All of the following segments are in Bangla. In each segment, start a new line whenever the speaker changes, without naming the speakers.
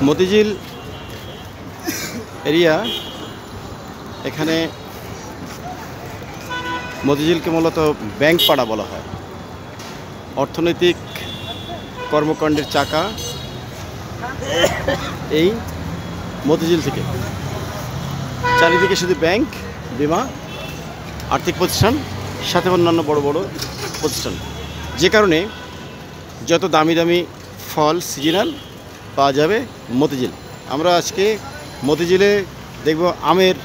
মতিঝিল এরিয়া, এখানে মতিঝিলকে মূলত ব্যাংক পাড়া বলা হয়। অর্থনৈতিক কর্মকাণ্ডের চাকা এই মতিঝিল থেকে। চারিদিকে শুধু ব্যাংক, বিমা, আর্থিক প্রতিষ্ঠান, সাথে অন্যান্য বড় বড় প্রতিষ্ঠান, যে কারণে যত দামি দামি ফল সিজনাল পাওয়া যাবে মতিঝিল। আমরা আজকে মতিঝিলে দেখব আমের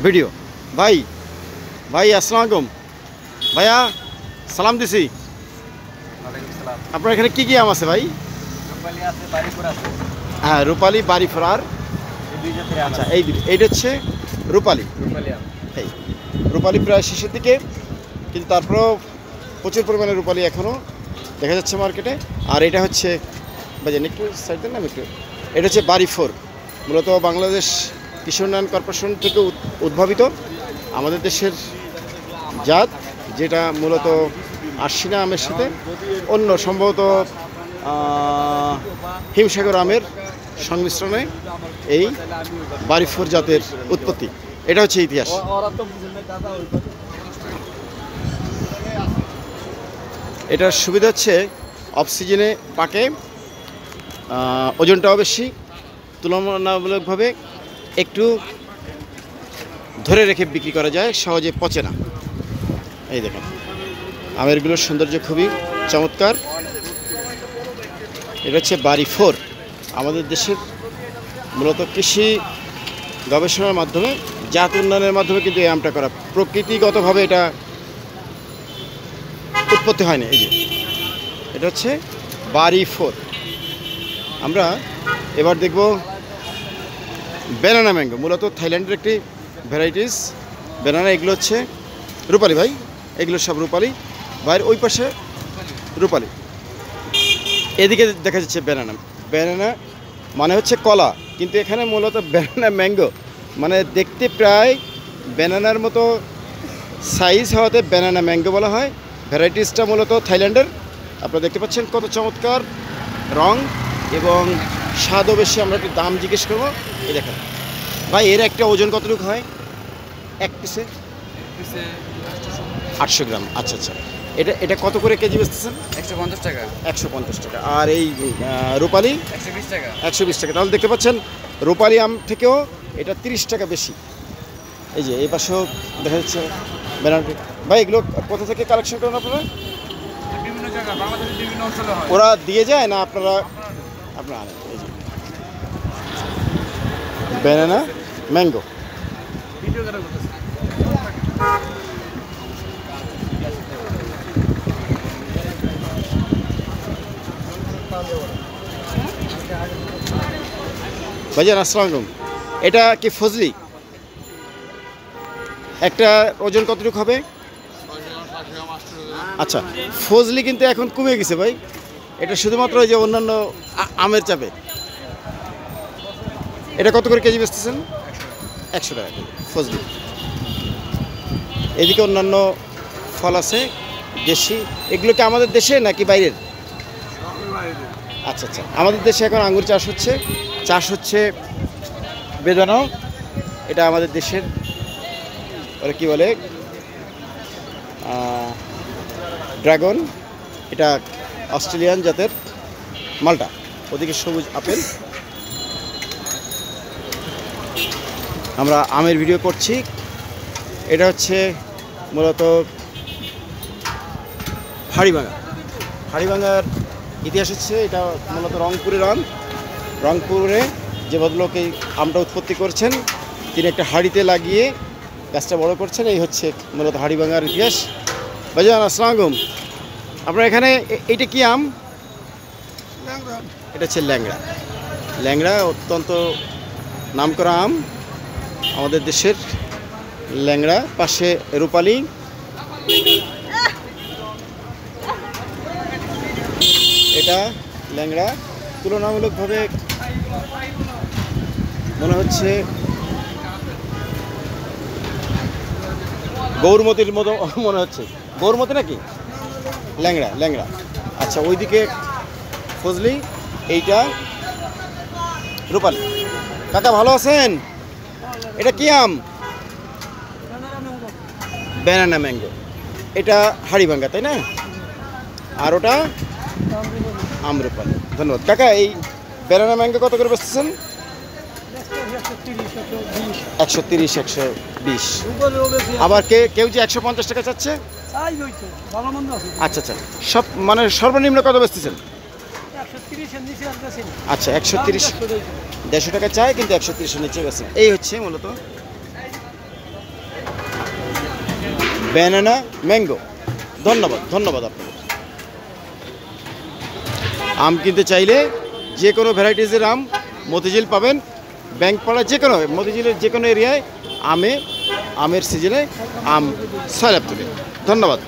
ভিডিও। ভাই আসসালামু আলাইকুম। ভাইয়া সালাম দিছি। আপনার এখানে কি কি আম আছে ভাই? হ্যাঁ, রূপালি, বাড়িফোর, আর আচ্ছা এইটা হচ্ছে রূপালি। এই রূপালি প্রায় শেষের দিকে, কিন্তু তারপরেও প্রচুর পরিমাণে রূপালি এখনও দেখা যাচ্ছে মার্কেটে। আর এটা হচ্ছে বাজান একটু সাইড দেন না একটু, এটা হচ্ছে বাড়িফোর, মূলত বাংলাদেশ কৃষি উন্নয়ন কর্পোরেশন থেকে উদ্ভাবিত আমাদের দেশের জাত, যেটা মূলত আশিনা আমের সাথে অন্য সম্ভবত হিমসাগর আমের সংমিশ্রণে এই বাড়িফোর জাতের উৎপত্তি। এটা হচ্ছে ইতিহাস। এটার সুবিধা হচ্ছে অফ সিজনে পাকে, ওজনটাও বেশি, তুলনামূলকভাবে একটু ধরে রেখে বিক্রি করা যায়, সহজে পচে না। এই দেখেন আমেরগুলোর সৌন্দর্য খুবই চমৎকার। এটা হচ্ছে বাড়িফোর, আমাদের দেশের মূলত কৃষি গবেষণার মাধ্যমে, জাত উন্নয়নের মাধ্যমে কিন্তু এই আমটা করা, প্রকৃতিগতভাবে এটা উৎপত্তি হয় না। এই যে এটা হচ্ছে বাড়িফোর। আমরা এবার দেখব ব্যানানা ম্যাঙ্গো, মূলত থাইল্যান্ডের একটি ভ্যারাইটিস ব্যানানা। এগুলো হচ্ছে রূপালি ভাই, এগুলো সব রূপালি। ভাইয়ের ওই পাশে রূপালি, এদিকে দেখা যাচ্ছে ব্যানানা। ব্যানানা মানে হচ্ছে কলা, কিন্তু এখানে মূলত ব্যানানা ম্যাঙ্গো, মানে দেখতে প্রায় ব্যানানার মতো সাইজ হওয়াতে ব্যানানা ম্যাঙ্গো বলা হয়। ভ্যারাইটিসটা মূলত থাইল্যান্ডের। আপনারা দেখতে পাচ্ছেন কত চমৎকার রং এবং স্বাদও বেশি। আমরা একটু দাম জিজ্ঞেস করবো। এই দেখেন ভাই, এর একটা ওজন কতটুকু হয় এক পিসে? 800 গ্রাম। আচ্ছা আচ্ছা, এটা কত করে কেজি বেচতেছেন?
150 টাকা।
150 টাকা। আর এই রূপালি
120 টাকা।
120 টাকা। তাহলে দেখতে পাচ্ছেন রূপালি আম থেকেও এটা 30 টাকা বেশি। এই যে এই পাশেও দেখা যাচ্ছে ব্যানানা। ভাই এগুলো কোথা থেকে কালেকশন করেন আপনারা?
বিভিন্ন জায়গা, বাংলাদেশের বিভিন্ন অঞ্চলে হয়।
ওরা দিয়ে যায় না আপনারা আনেন? এই যে ব্যানানা ম্যাঙ্গো।
ভিডিও করা করতেছে।
ভাইজান আসসালামু আলাইকুম। এটা কি ফজলি? একটা ওজন কতটুকু হবে? আচ্ছা, ফজলি কিন্তু এখন কমে গেছে ভাই। এটা শুধুমাত্র ওই যে অন্যান্য আমের চাপে। এটা কত করে কেজি বেচতেছেন? 100 টাকা কেজি ফজলি। এদিকে অন্যান্য ফল আছে দেশি। এগুলো কি আমাদের দেশে নাকি বাইরের? আচ্ছা আচ্ছা, আমাদের দেশে এখন আঙ্গুর চাষ হচ্ছে বেদানাও। এটা আমাদের দেশের, ওরা কী বলে, ড্রাগন। এটা অস্ট্রেলিয়ান জাতের মালটা। ওদিকে সবুজ আপেল। আমরা আমের ভিডিও করছি। এটা হচ্ছে মূলত হাড়িভাঙার ইতিহাস হচ্ছে, এটা মূলত রংপুরের আম। রংপুরে যে ভদ্রলোক এই আমটা উৎপত্তি করছেন, তিনি একটা হাঁড়িতে লাগিয়ে গাছটা বড় করছেন। এই হচ্ছে মূলত হাড়িভাঙার ইতিহাস। ভাইজান আসসালামু আলাইকুম। আপনার এখানে এইটা কি আম? এটা হচ্ছে ল্যাংড়া, অত্যন্ত নামকরা আম আমাদের দেশের। ল্যাংড়া, পাশে রূপালি। এটা ল্যাংড়া, তুলনামূলকভাবে মনে হচ্ছে গৌরমতির মতো মনে হচ্ছে। গৌরমতি নাকি? ল্যাংড়া। আচ্ছা, ওইদিকে ফজলি, এইটা রূপালী। কাকা ভালো আছেন? এটা কি আম? Banana mango. এটা হাড়িভাঙ্গা, তাই না? আর ওটা আমরুপালি। ধন্যবাদ কাকা। এই ব্যানানা ম্যাঙ্গো কত করে বেচতেছেন? 130, 120। আবার কেউ যে 150 টাকা চাচ্ছে। আচ্ছা আচ্ছা, সব মানে সর্বনিম্ন কত বেচতেছেন? আচ্ছা 130, 150 টাকা চাই, কিন্তু 130-এর নিচে গেছে। এই হচ্ছে মূলত ব্যানানা ম্যাঙ্গো। ধন্যবাদ ধন্যবাদ আপনাদের। আম কিনতে চাইলে যে কোনো ভ্যারাইটিসের আম মতিঝিল পাবেন। ব্যাংকপাড়া যে কোনো মতিঝিলের যে কোনো এরিয়ায় আমের সিজনে আম সয়লাব তুলে। ধন্যবাদ।